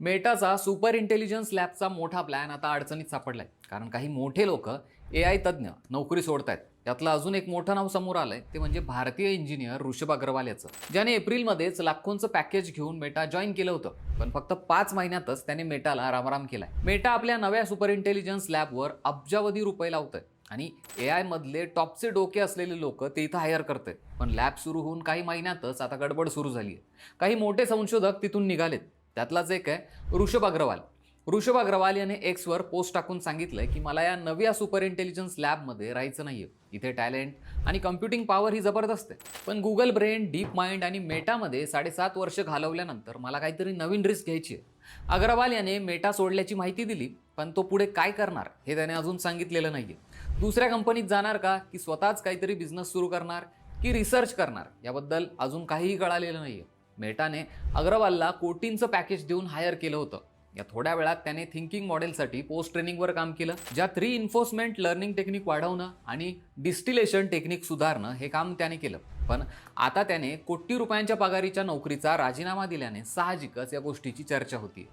मेटाचा super intelligence लॅबचा मोठा plan आता अडचणीत सापडलाय. कारण काही मोठे लोक AI तज्ज्ञ नोकरी सोडतायत. त्यातलं अजून एक मोठं नाव समोर आलंय ते म्हणजे भारतीय इंजिनियर ऋषभ अग्रवाल याचं, ज्याने एप्रिलमध्येच लाखोंचं पॅकेज घेऊन मेटा जॉईन केलं होतं. पण फक्त 5 महिन्यातच त्याने मेटाला रामराम केलाय. मेटा आपल्या नव्या सुपर इंटेलिजन्स लॅबवर अब्जावधी रुपये लावतोय आणि AI मधले टॉपचे डोके असलेले लोक ते इथं हायर करतात. पण लॅब सुरू होऊन काही महिन्यातच आता गडबड सुरू झाली आहे. काही मोठे संशोधक तिथून निघालेत. त्यातलाच एक आहे ऋषभ अग्रवाल. ऋषभ अग्रवाल याने एक्सवर पोस्ट टाकून सांगितलंय की मला या नव्या सुपर इंटेलिजन्स लॅबमध्ये राहायचं नाहीये. इथे टॅलेंट आणि कम्प्युटिंग पॉवर ही जबरदस्त आहे. पण गुगल ब्रेन, डीप माइंड आणि मेटामध्ये 7.5 वर्ष घालवल्यानंतर मला काहीतरी नवीन रिस्क घ्यायची आहे. अग्रवाल याने मेटा सोडल्याची माहिती दिली, पण तो पुढे काय करणार हे त्याने अजून सांगितलेलं नाहीये. दुसऱ्या कंपनीत जाणार का, की स्वतःच काहीतरी बिझनेस सुरू करणार, की रिसर्च करणार, याबद्दल अजून काहीही कळालेलं नाहीये. मेटाने अग्रवालला कोटींचं पॅकेज देऊन हायर केलं होतं. या थोड्या वेळात त्याने थिंकिंग मॉडेलसाठी पोस्ट ट्रेनिंगवर काम केलं, ज्यात रिइन्फोर्समेंट लर्निंग टेक्निक वाढवणं आणि डिस्टिलेशन टेक्निक सुधारणं हे काम त्याने केलं. पण आता त्याने कोटी रुपयांच्या पगारीच्या नोकरीचा राजीनामा दिल्याने साहजिकच या गोष्टीची चर्चा होती.